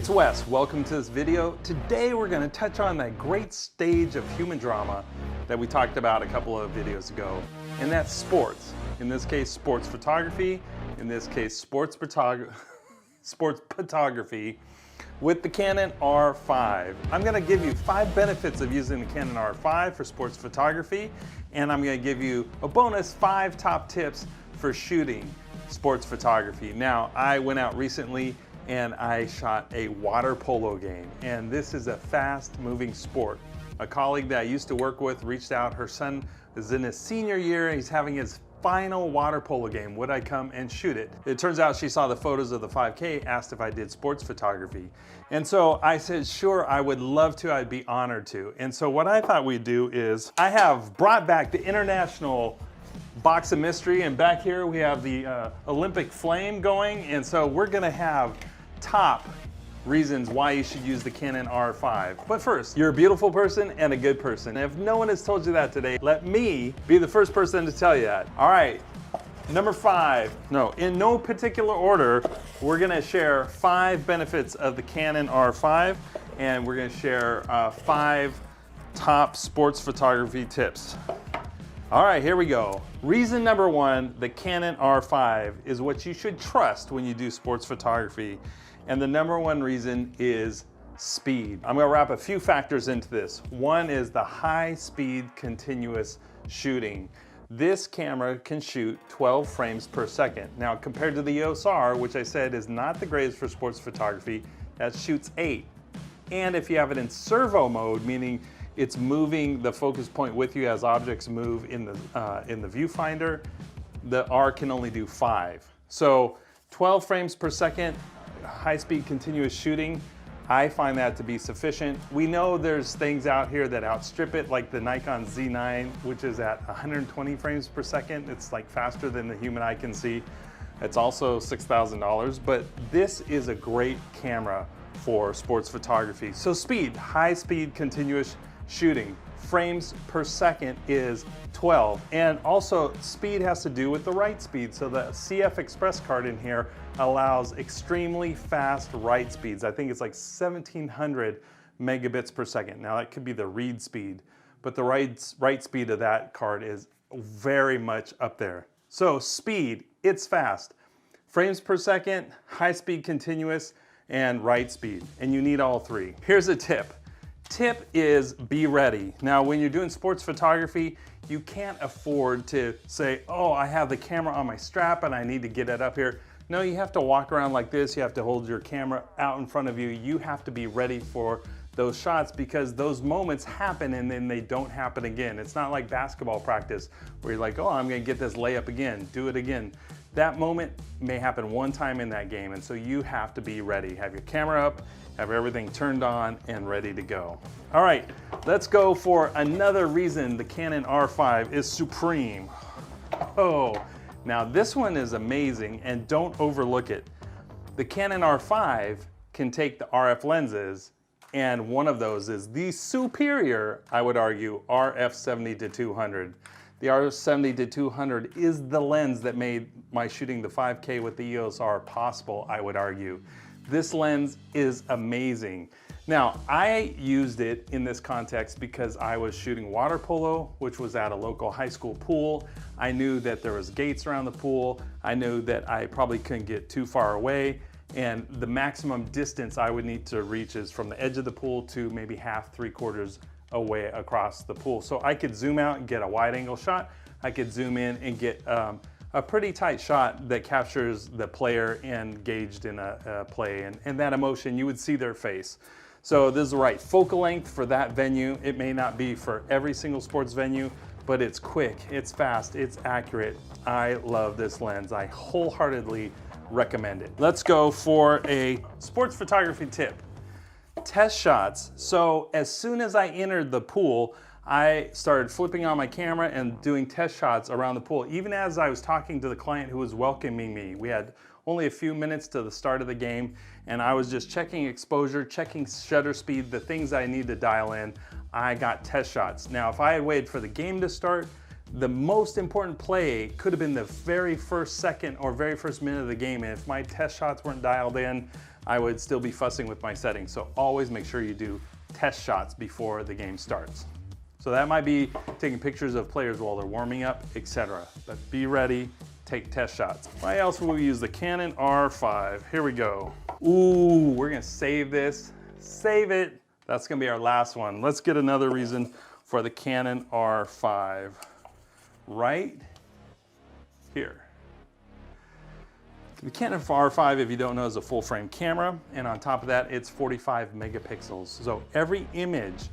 it's Wes. Welcome to this video. Today we're going to touch on that great stage of human drama that we talked about a couple of videos ago, and that's sports. In this case, sports photography. In this case, sports photography with the Canon R5. I'm going to give you 5 benefits of using the Canon R5 for sports photography, and I'm going to give you a bonus 5 top tips for shooting sports photography. Now, I went out recently and I shot a water polo game, and this is a fast-moving sport. A colleague that I used to work with reached out. Her son is in his senior year. He's having his final water polo game. Would I come and shoot it? It turns out she saw the photos of the 5K, asked if I did sports photography. And so I said, sure, I would love to, I'd be honored to. And so what I thought we'd do is, I have brought back the international box of mystery, and back here we have the Olympic flame going, and so we're gonna have top reasons why you should use the Canon R5. But first, you're a beautiful person and a good person. And if no one has told you that today, let me be the first person to tell you that. All right, number 5. No, in no particular order, we're gonna share 5 benefits of the Canon R5, and we're gonna share 5 top sports photography tips. All right, here we go. Reason number 1, the Canon R5 is what you should trust when you do sports photography. And the number 1 reason is speed. I'm gonna wrap a few factors into this. One is the high speed continuous shooting. This camera can shoot 12 frames per second. Now, compared to the EOS R, which I said is not the greatest for sports photography, that shoots 8. And if you have it in servo mode, meaning it's moving the focus point with you as objects move in the viewfinder, the R can only do 5. So 12 frames per second, high-speed continuous shooting, I find that to be sufficient. We know there's things out here that outstrip it, like the Nikon Z9, which is at 120 frames per second. It's like faster than the human eye can see. It's also $6,000, but this is a great camera for sports photography. So speed, high-speed continuous shooting. Frames per second is 12. And also speed has to do with the write speed. So the CF Express card in here allows extremely fast write speeds. I think it's like 1700 megabits per second. Now that could be the read speed, but the write speed of that card is very much up there. So speed, it's fast. Frames per second, high speed continuous, and write speed. And you need all 3. Here's a tip. Tip is be ready. Now, when you're doing sports photography, you can't afford to say, oh, I have the camera on my strap and I need to get it up here. No, you have to walk around like this. You have to hold your camera out in front of you. You have to be ready for those shots, because those moments happen and then they don't happen again. It's not like basketball practice where you're like, oh, I'm gonna get this layup again, do it again. That moment may happen one time in that game, and so you have to be ready. Have your camera up, have everything turned on and ready to go. All right, let's go for another reason the Canon R5 is supreme. Oh, now this one is amazing, and don't overlook it. The Canon R5 can take the RF lenses, and one of those is the superior, I would argue, RF 70-200. The RF 70-200 is the lens that made my shooting the 5K with the EOS R possible, I would argue. This lens is amazing. Now, I used it in this context because I was shooting water polo, which was at a local high school pool. I knew that there was gates around the pool. I knew that I probably couldn't get too far away, and the maximum distance I would need to reach is from the edge of the pool to maybe half, 3/4 away across the pool. So I could zoom out and get a wide angle shot. I could zoom in and get a pretty tight shot that captures the player engaged in a play, and that emotion, you would see their face. So this is the right focal length for that venue. It may not be for every single sports venue, but it's quick, it's fast, it's accurate. I love this lens. I wholeheartedly recommend it. Let's go for a sports photography tip. Test shots. So as soon as I entered the pool, I started flipping on my camera and doing test shots around the pool. Even as I was talking to the client who was welcoming me, we had only a few minutes to the start of the game, and I was just checking exposure, checking shutter speed, the things I need to dial in. I got test shots. Now, if I had waited for the game to start, the most important play could have been the very first second or very first minute of the game, and if my test shots weren't dialed in, I would still be fussing with my settings. So always make sure you do test shots before the game starts. So that might be taking pictures of players while they're warming up, etc. But be ready, take test shots. Why else will we use the Canon R5? Here we go. Ooh, we're gonna save this, save it. That's gonna be our last one. Let's get another reason for the Canon R5 right here. The Canon R5, if you don't know, is a full frame camera, and on top of that, it's 45 megapixels. So every image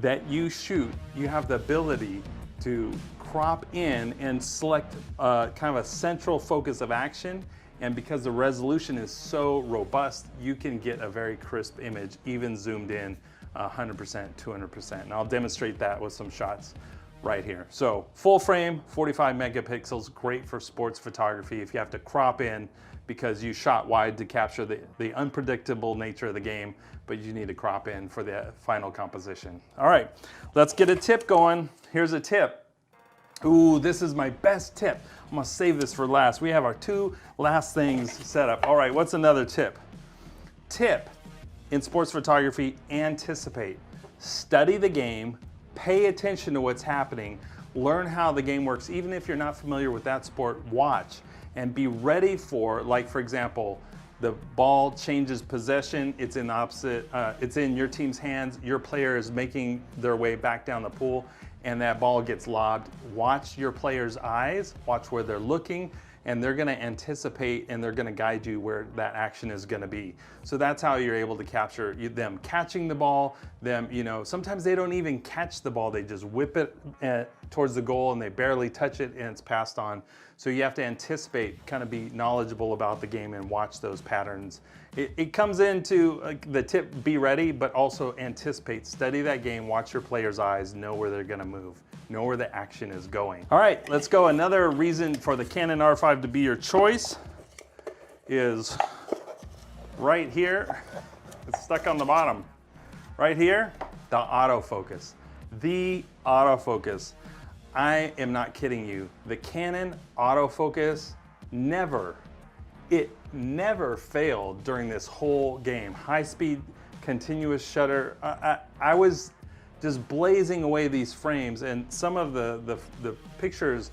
that you shoot, you have the ability to crop in and select kind of a central focus of action. And because the resolution is so robust, you can get a very crisp image, even zoomed in 100%, 200%. And I'll demonstrate that with some shots right here. So full frame, 45 megapixels, great for sports photography. If you have to crop in because you shot wide to capture the unpredictable nature of the game, but you need to crop in for the final composition. All right, let's get a tip going. Here's a tip. Ooh, this is my best tip. I'm gonna save this for last. We have our two last things set up. All right, what's another tip? Tip in sports photography, anticipate. Study the game, pay attention to what's happening, learn how the game works. Even if you're not familiar with that sport, watch and be ready for, like for example, the ball changes possession, it's in your team's hands, your player is making their way back down the pool, and that ball gets lobbed. Watch your player's eyes, watch where they're looking, and they're gonna anticipate and they're gonna guide you where that action is gonna be. So that's how you're able to capture them catching the ball, them, sometimes they don't even catch the ball, they just whip it towards the goal and they barely touch it and it's passed on. So you have to anticipate, kind of be knowledgeable about the game and watch those patterns. It comes into the tip, be ready, but also anticipate, study that game, watch your player's eyes, know where they're gonna move, know where the action is going. All right, let's go. Another reason for the Canon R5 to be your choice is right here. It's stuck on the bottom. Right here, the autofocus. The autofocus. I am not kidding you. The Canon autofocus never failed during this whole game. High speed, continuous shutter. I was just blazing away these frames, and some of the pictures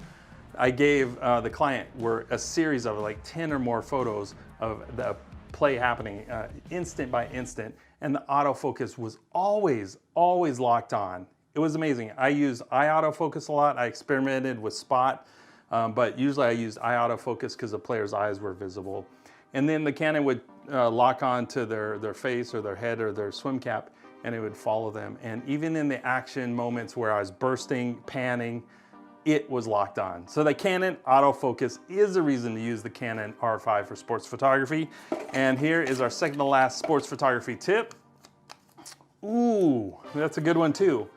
I gave the client were a series of like 10 or more photos of the play happening instant by instant, and the autofocus was always locked on. It was amazing. I use eye autofocus a lot. I experimented with spot, but usually I used eye autofocus because the player's eyes were visible. And then the Canon would lock on to their face or their head or their swim cap, and it would follow them. And even in the action moments where I was bursting, panning, it was locked on. So the Canon autofocus is the reason to use the Canon R5 for sports photography. And here is our second to last sports photography tip. Ooh, that's a good one too.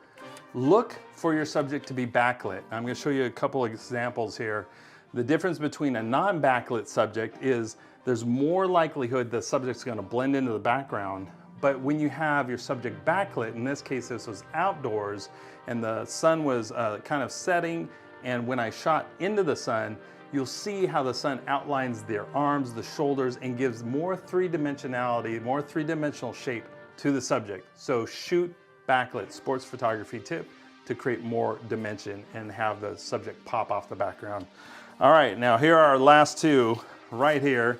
Look for your subject to be backlit. I'm going to show you a couple of examples here. The difference between a non-backlit subject is there's more likelihood the subject's going to blend into the background. But when you have your subject backlit, in this case this was outdoors and the sun was kind of setting, and when I shot into the sun, you'll see how the sun outlines their arms, the shoulders, and gives more three-dimensionality, more three-dimensional shape to the subject. So shoot backlit, sports photography tip to create more dimension and have the subject pop off the background. All right, now here are our last two right here.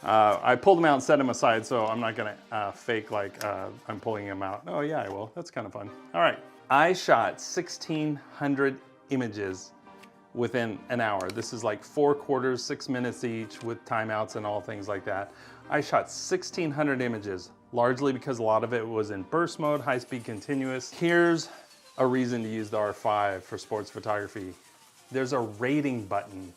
I pulled them out and set them aside, so I'm not gonna fake like I'm pulling them out. Oh yeah, I will, that's kind of fun. All right, I shot 1,600 images within an hour. This is like 4 quarters, 6 minutes each with timeouts and all things like that. I shot 1,600 images, largely because a lot of it was in burst mode, high-speed continuous. Here's a reason to use the R5 for sports photography. There's a rating button.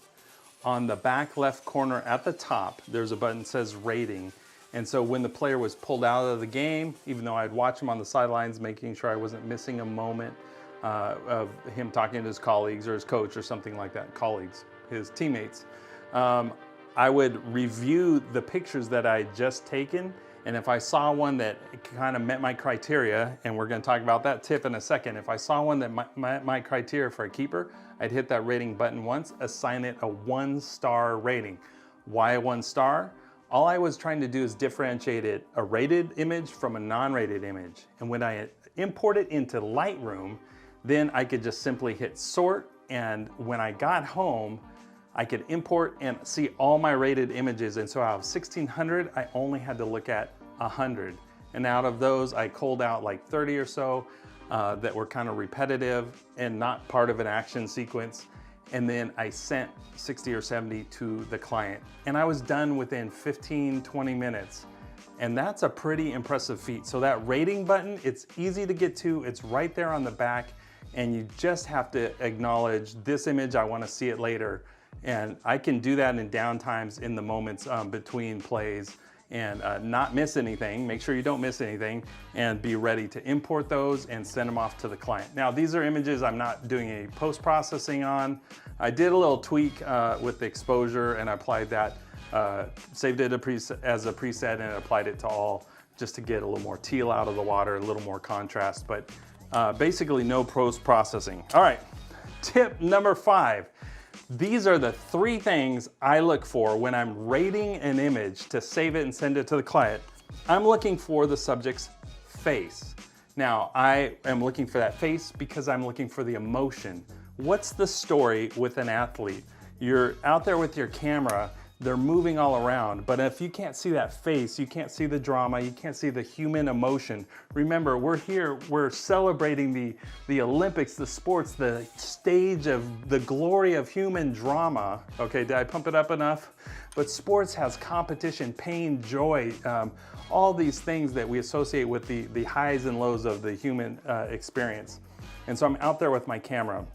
On the back left corner at the top, there's a button that says rating. And so when the player was pulled out of the game, even though I'd watch him on the sidelines, making sure I wasn't missing a moment of him talking to his colleagues or his coach or something like that, colleagues, his teammates, I would review the pictures that I had just taken, and if I saw one that kind of met my criteria, and we're going to talk about that tip in a second, if I saw one that met my criteria for a keeper, I'd hit that rating button once, assign it a 1-star rating. Why a 1 star? All I was trying to do is differentiate a rated image from a non-rated image. And when I import it into Lightroom, then I could just simply hit sort, and when I got home, I could import and see all my rated images. And so out of 1600, I only had to look at 100. And out of those, I culled out like 30 or so that were kind of repetitive and not part of an action sequence. And then I sent 60 or 70 to the client. And I was done within 15, 20 minutes. And that's a pretty impressive feat. So that rating button, it's easy to get to. It's right there on the back. And you just have to acknowledge this image, I want to see it later. And I can do that in downtimes in the moments between plays and not miss anything. Make sure you don't miss anything and be ready to import those and send them off to the client. Now, these are images I'm not doing a post-processing on. I did a little tweak with the exposure and I applied that, saved it as a preset and applied it to all just to get a little more teal out of the water, a little more contrast, but basically no post-processing. All right, tip number 5. These are the 3 things I look for when I'm rating an image to save it and send it to the client. I'm looking for the subject's face. Now, I am looking for that face because I'm looking for the emotion. What's the story with an athlete? You're out there with your camera, they're moving all around, but if you can't see that face, you can't see the drama, you can't see the human emotion. Remember, we're here, we're celebrating the Olympics, the sports, the stage of the glory of human drama. Okay, did I pump it up enough? But sports has competition, pain, joy, all these things that we associate with the highs and lows of the human experience. And so I'm out there with my camera.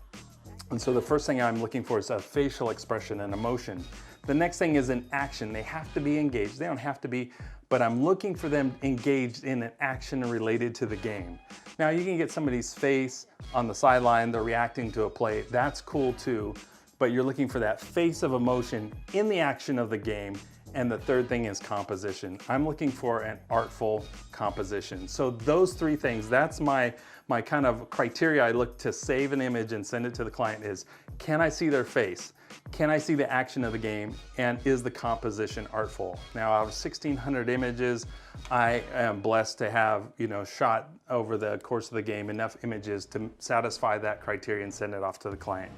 And so the first thing I'm looking for is a facial expression and emotion. The next thing is an action. They have to be engaged. They don't have to be, but I'm looking for them engaged in an action related to the game. Now you can get somebody's face on the sideline, they're reacting to a play. That's cool too, but you're looking for that face of emotion in the action of the game. And the third thing is composition. I'm looking for an artful composition. So those 3 things, that's my kind of criteria I look to save an image and send it to the client is, can I see their face? Can I see the action of the game? And is the composition artful? Now, out of 1600 images, I am blessed to have, shot over the course of the game enough images to satisfy that criteria and send it off to the client.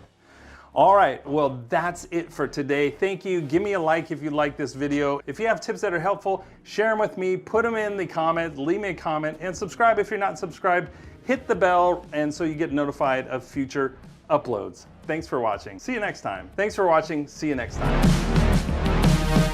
All right, well, that's it for today. Thank you. Give me a like if you like this video. If you have tips that are helpful, share them with me, put them in the comments, leave me a comment, and subscribe if you're not subscribed. Hit the bell, and so you get notified of future uploads. Thanks for watching. See you next time. Thanks for watching. See you next time.